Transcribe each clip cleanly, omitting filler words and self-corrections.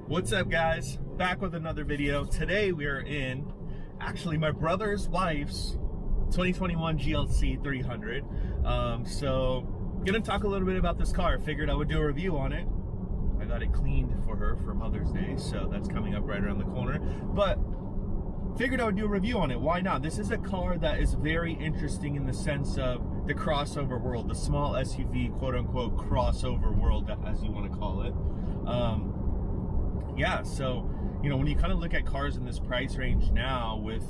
What's up, guys? Back with another video. Today we are in actually my brother's wife's 2021 GLC300. So gonna talk a little bit about this car. Figured I would do a review on it. I got it cleaned for her for Mother's Day, so that's coming up right around the corner. But figured I would do a review on it. Why not? This is a car that is very interesting in the sense of the crossover world, the small SUV, quote unquote, crossover world, as you want to call it. Yeah, so, you know, when you kind of look at cars in this price range now with,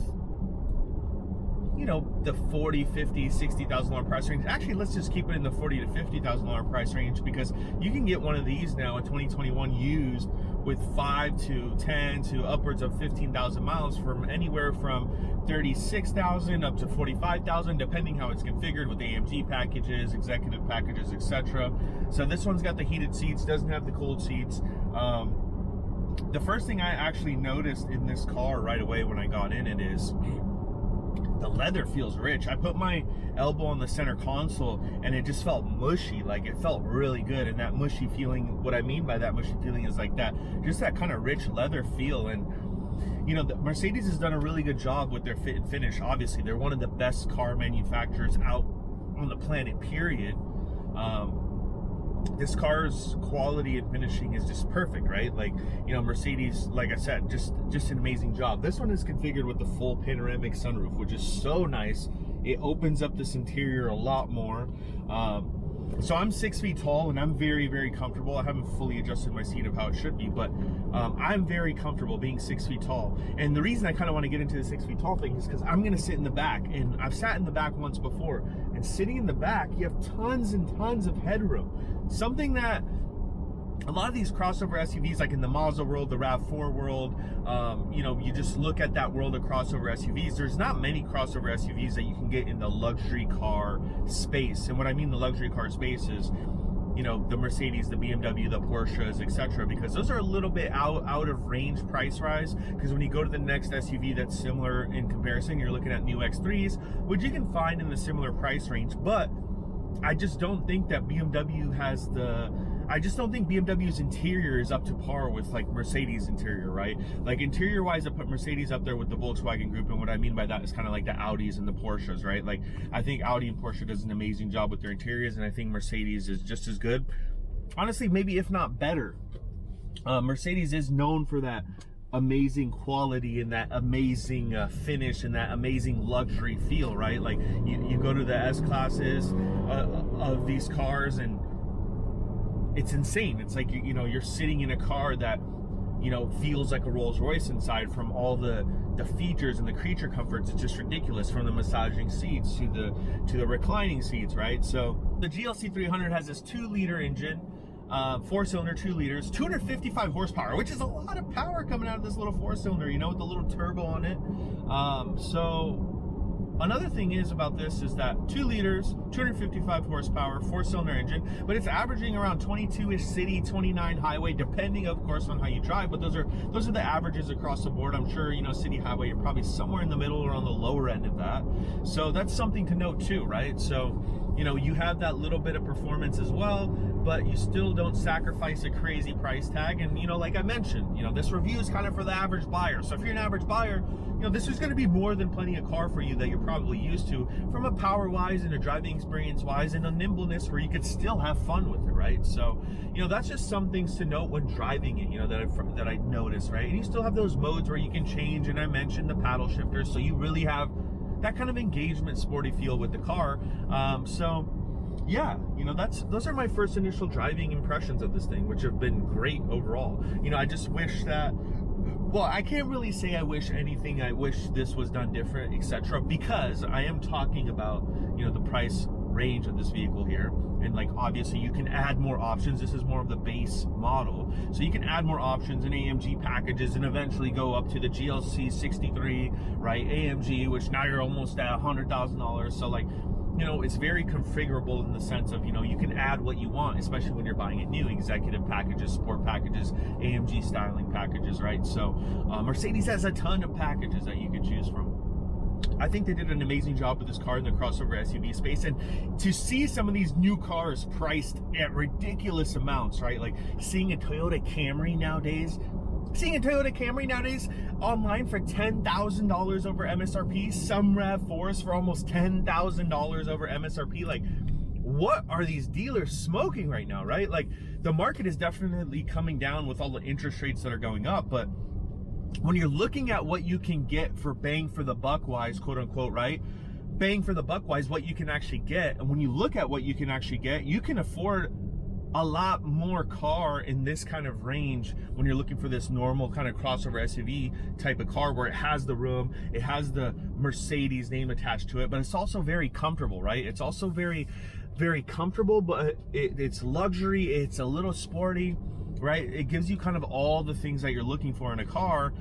you know, the $40,000, $50,000, $60,000 price range. Actually, let's just keep it in the $40,000 to $50,000 price range, because you can get one of these now in 2021 used with 5 to 10 to upwards of 15,000 miles, from anywhere from 36,000 up to 45,000, depending how it's configured with AMG packages, executive packages, etc. So this one's got the heated seats, doesn't have the cooled seats. The first thing I actually noticed in this car right away when I got in it is the leather feels rich. I put my elbow on the center console and it just felt mushy. Like, it felt really good. And that mushy feeling, what I mean by that mushy feeling is like that, just that kind of rich leather feel. And, you know, the Mercedes has done a really good job with their fit and finish. Obviously, they're one of the best car manufacturers out on the planet, period. This car's quality and finishing is just perfect, right? Like, you know, Mercedes, like I said, just an amazing job. This one is configured with the full panoramic sunroof, which is so nice. It opens up this interior a lot more. So I'm 6 feet tall and I'm very, very comfortable. I haven't fully adjusted my seat of how it should be, but I'm very comfortable being 6 feet tall. And the reason I kind of want to get into the 6 feet tall thing is because I'm going to sit in the back, and I've sat in the back once before. And sitting in the back, you have tons and tons of headroom. Something that a lot of these crossover SUVs, like in the Mazda world, the RAV4 world, you know, you just look at that world of crossover SUVs. There's not many crossover SUVs that you can get in the luxury car space. And what I mean the luxury car space is, you know, the Mercedes, the BMW, the Porsches, etc., because those are a little bit out of range price rise. Because when you go to the next SUV that's similar in comparison, you're looking at new X3s, which you can find in the similar price range. But I just don't think that BMW has I just don't think BMW's interior is up to par with like Mercedes interior, right? Like interior wise, I put Mercedes up there with the Volkswagen group. And what I mean by that is kind of like the Audis and the Porsches, right? Like, I think Audi and Porsche does an amazing job with their interiors, and I think Mercedes is just as good. Honestly, maybe if not better. Mercedes is known for that amazing quality and that amazing finish and that amazing luxury feel, right? Like you go to the S classes of these cars and it's insane. It's like, you know, you're sitting in a car that, you know, feels like a Rolls Royce inside, from all the features and the creature comforts. It's just ridiculous, from the massaging seats to the reclining seats, right? So the GLC300 has this 2-liter engine, 4-cylinder, 2 liters, 255 horsepower, which is a lot of power coming out of this little 4-cylinder, you know, with the little turbo on it. So another thing is about this is that 2 liters, 255 horsepower, 4-cylinder engine, but it's averaging around 22-ish city, 29 highway, depending, of course, on how you drive. But those are the averages across the board. I'm sure, you know, city highway, you're probably somewhere in the middle or on the lower end of that. So that's something to note too, right? So, you know, you have that little bit of performance as well, but you still don't sacrifice a crazy price tag. And, you know, like I mentioned, you know, this review is kind of for the average buyer. So if you're an average buyer, you know, this is going to be more than plenty of car for you that you're probably used to, from a power wise and a driving experience wise and a nimbleness where you could still have fun with it, right? So, you know, that's just some things to note when driving it, you know, that I noticed, right? And you still have those modes where you can change, and I mentioned the paddle shifter, so you really have that kind of engagement, sporty feel with the car. So yeah, you know, those are my first initial driving impressions of this thing, which have been great overall. You know, I just wish that, well, I can't really say I wish anything. I wish this was done different, etc., because I am talking about, you know, the price range of this vehicle here. And like, obviously you can add more options. This is more of the base model, so you can add more options in AMG packages and eventually go up to the GLC63, right? AMG, which now you're almost at $100,000. So like, you know, it's very configurable in the sense of, you know, you can add what you want, especially when you're buying it new. Executive packages, sport packages, AMG styling packages, right? So Mercedes has a ton of packages that you can choose from. I think they did an amazing job with this car in the crossover SUV space. And to see some of these new cars priced at ridiculous amounts, right? Like seeing a Toyota Camry nowadays seeing a Toyota Camry nowadays online for $10,000 over MSRP, some RAV4s for almost $10,000 over MSRP. Like, what are these dealers smoking right now, right? Like, the market is definitely coming down with all the interest rates that are going up, but when you're looking at what you can get for bang for the buck wise, quote unquote, right? Bang for the buck wise, what you can actually get. And when you look at what you can actually get, you can afford a lot more car in this kind of range when you're looking for this normal kind of crossover SUV type of car where it has the room, it has the Mercedes name attached to it, but it's also very comfortable, right? It's also very, very comfortable, but it's luxury, it's a little sporty, right? It gives you kind of all the things that you're looking for in a car,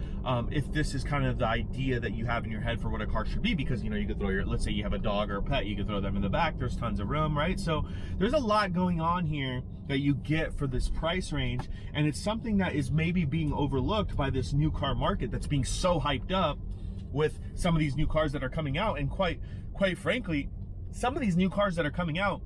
if this is kind of the idea that you have in your head for what a car should be, because, you know, you could throw your, let's say you have a dog or a pet, you could throw them in the back, there's tons of room, right? So there's a lot going on here that you get for this price range, and it's something that is maybe being overlooked by this new car market that's being so hyped up with some of these new cars that are coming out. And quite frankly, some of these new cars that are coming out,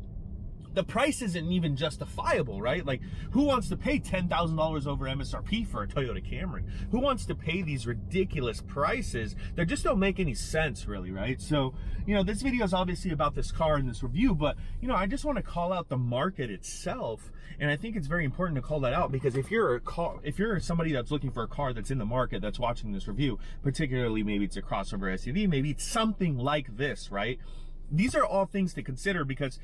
the price isn't even justifiable, right? Like, who wants to pay $10,000 over MSRP for a Toyota Camry? Who wants to pay these ridiculous prices that just don't make any sense, really, right? So, you know, this video is obviously about this car and this review, but, you know, I just want to call out the market itself. And I think it's very important to call that out, because if you're somebody that's looking for a car that's in the market, that's watching this review, particularly maybe it's a crossover SUV, maybe it's something like this, right? These are all things to consider, because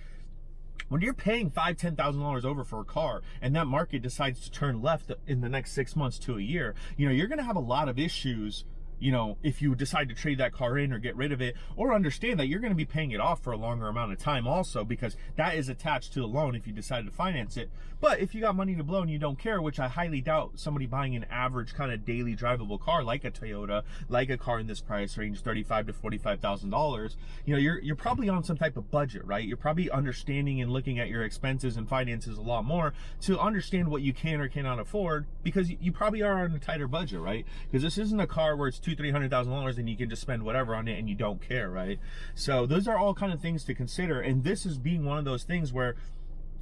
when you're paying $5,000-$10,000 over for a car and that market decides to turn left in the next 6 months to a year, you know, you're going to have a lot of issues, you know, if you decide to trade that car in or get rid of it, or understand that you're going to be paying it off for a longer amount of time also, because that is attached to the loan if you decide to finance it. But if you got money to blow and you don't care, which I highly doubt somebody buying an average kind of daily drivable car like a Toyota, like a car in this price range, $35,000 to $45,000, you know, you're probably on some type of budget, right? You're probably understanding and looking at your expenses and finances a lot more to understand what you can or cannot afford, because you probably are on a tighter budget, right? Because this isn't a car where it's $200,000-$300,000 and you can just spend whatever on it and you don't care, right? So those are all kind of things to consider, and this is being one of those things where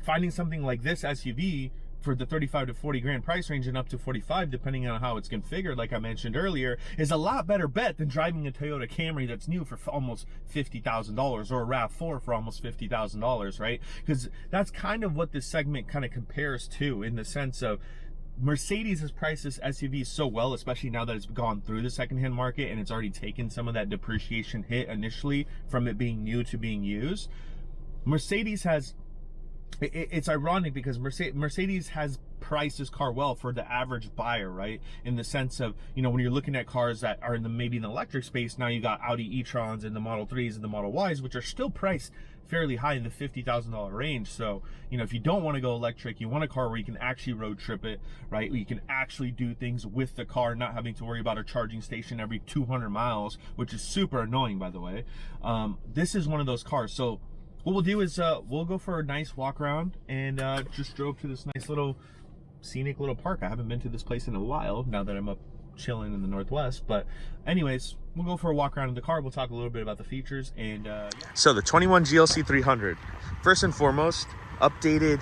finding something like this SUV for the 35 to 40 grand price range and up to 45, depending on how it's configured, like I mentioned earlier, is a lot better bet than driving a Toyota Camry that's new for almost $50,000, or a RAV4 for almost $50,000, right? Because that's kind of what this segment kind of compares to, in the sense of Mercedes has priced this SUV so well, especially now that it's gone through the secondhand market and it's already taken some of that depreciation hit initially from it being new to being used. Mercedes has, it's ironic because Mercedes has priced this car well for the average buyer, right? In the sense of, you know, when you're looking at cars that are in the maybe in the electric space, now you got Audi e-trons and the Model 3s and the Model Ys, which are still priced fairly high in the $50,000 range. So, you know, if you don't want to go electric, you want a car where you can actually road trip it, right? Where you can actually do things with the car, not having to worry about a charging station every 200 miles, which is super annoying, by the way. This is one of those cars. So what we'll do is we'll go for a nice walk around, and just drove to this nice little scenic little park. I haven't been to this place in a while now that I'm up chilling in the Northwest, but anyways, we'll go for a walk around in the car. We'll talk a little bit about the features, and yeah. So the 21 GLC300, first and foremost, updated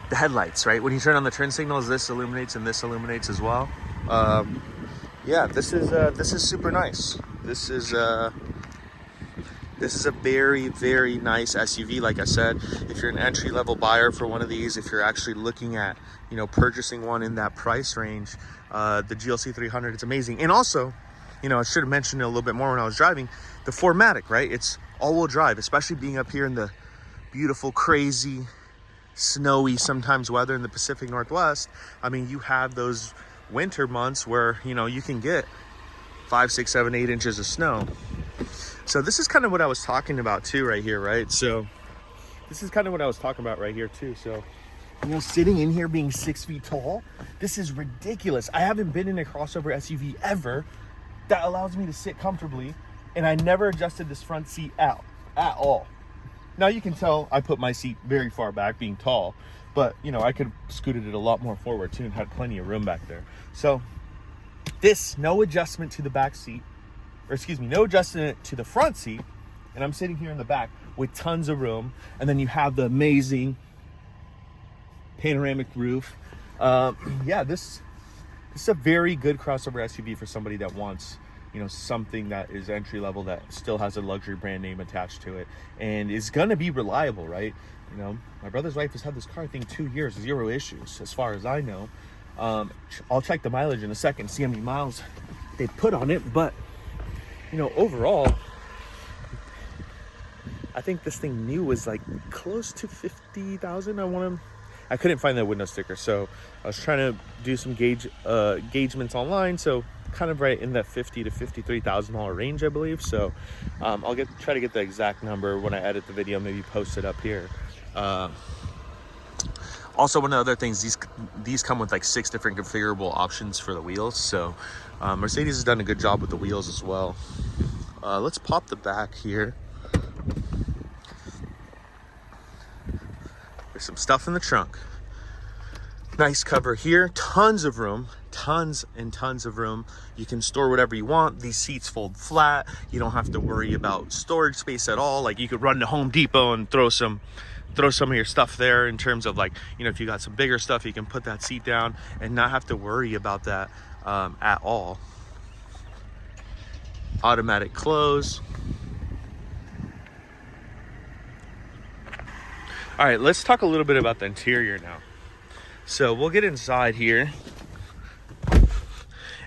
the headlights, right? When you turn on the turn signals, this illuminates and this illuminates as well. Yeah, this is super nice. This is a very, very nice SUV. Like I said, if you're an entry-level buyer for one of these, if you're actually looking at, you know, purchasing one in that price range, the GLC300, it's amazing. And also, you know, I should have mentioned it a little bit more when I was driving, the 4MATIC, right? It's all-wheel drive, especially being up here in the beautiful, crazy, snowy sometimes weather in the Pacific Northwest. I mean, you have those winter months where, you know, you can get 5, 6, 7, 8 inches of snow. So this is kind of what I was talking about too right here, right? So this is kind of what I was talking about right here too. So, you know, sitting in here being 6 feet tall, this is ridiculous. I haven't been in a crossover SUV ever that allows me to sit comfortably, and I never adjusted this front seat out at all. Now you can tell I put my seat very far back being tall, but you know, I could have scooted it a lot more forward too and had plenty of room back there. So this, no adjustment to the back seat, or excuse me, no adjustment to the front seat, and I'm sitting here in the back with tons of room. And then you have the amazing panoramic roof. Yeah, this this is a very good crossover SUV for somebody that wants, you know, something that is entry level that still has a luxury brand name attached to it and is gonna be reliable, right? You know, my brother's wife has had this car, I think, 2 years, 0 issues, as far as I know. I'll check the mileage in a second, see how many miles they put on it, but you know, overall, I think this thing new was like close to 50,000. I couldn't find that window sticker, so I was trying to do some engagements online, so kind of right in that $50,000 to $53,000 range, I believe. So I'll try to get the exact number when I edit the video, maybe post it up here. Also, one of the other things, these come with like 6 different configurable options for the wheels. So Mercedes has done a good job with the wheels as well. Let's pop the back here. There's some stuff in the trunk. Nice cover here, tons of room, tons and tons of room. You can store whatever you want. These seats fold flat. You don't have to worry about storage space at all. Like, you could run to Home Depot and throw some of your stuff there, in terms of, like, you know, if you got some bigger stuff, you can put that seat down and not have to worry about that at all. Automatic close. All right, let's talk a little bit about the interior now. So we'll get inside here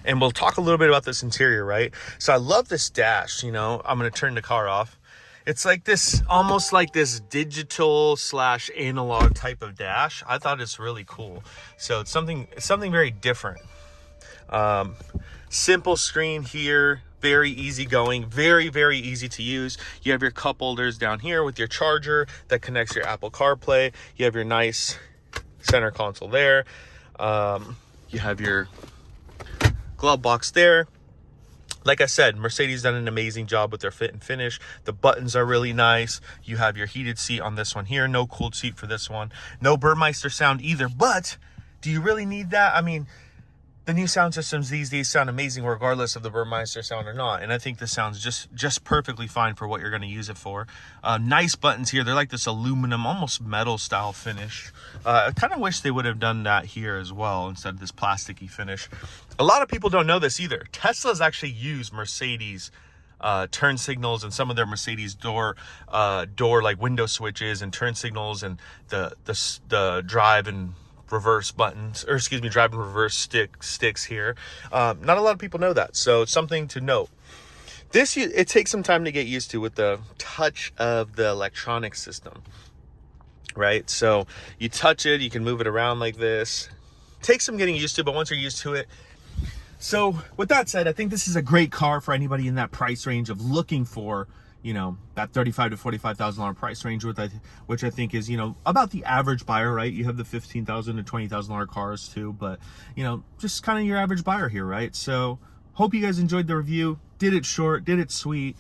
and we'll talk a little bit about this interior, right? So I love this dash, you know. I'm gonna turn the car off. It's like this, almost like this digital / analog type of dash. I thought it's really cool. So it's something very different. Simple screen here, very easy going, very, very easy to use. You have your cup holders down here with your charger that connects your Apple CarPlay. You have your nice center console there. You have your glove box there. Like I said, Mercedes done an amazing job with their fit and finish. The buttons are really nice. You have your heated seat on this one here. No cooled seat for this one. No Burmeister sound either, but do you really need that? I mean, the new sound systems these days sound amazing regardless of the Burmeister sound or not. And I think this sounds just perfectly fine for what you're going to use it for. Nice buttons here. They're like this aluminum, almost metal style finish. I kind of wish they would have done that here as well instead of this plasticky finish. A lot of people don't know this either. Tesla's actually use Mercedes turn signals and some of their Mercedes door like window switches and turn signals and the drive and reverse buttons, or excuse me, drive and reverse sticks here. Not a lot of people know that, so it's something to note. It takes some time to get used to with the touch of the electronic system, right? So you touch it, you can move it around like this. Takes some getting used to, but once you're used to it. So with that said, I think this is a great car for anybody in that price range of looking for, you know, that $35,000 to $45,000 price range, which I think is, you know, about the average buyer, right? You have the $15,000 to $20,000 cars too, but, you know, just kind of your average buyer here, right? So hope you guys enjoyed the review. Did it short, did it sweet.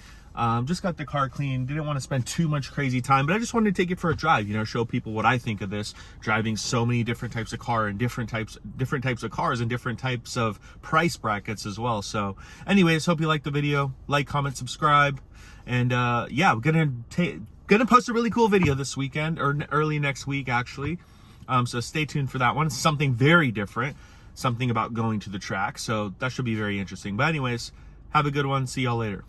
Just got the car clean. Didn't want to spend too much crazy time, but I just wanted to take it for a drive, you know, show people what I think of this, driving so many different types of car and different types of cars and different types of price brackets as well. So anyways, hope you liked the video. Like, comment, subscribe. And yeah, I'm gonna post a really cool video this weekend, or early next week actually. So stay tuned for that one. It's something very different, something about going to the track. So that should be very interesting. But anyways, have a good one. See y'all later.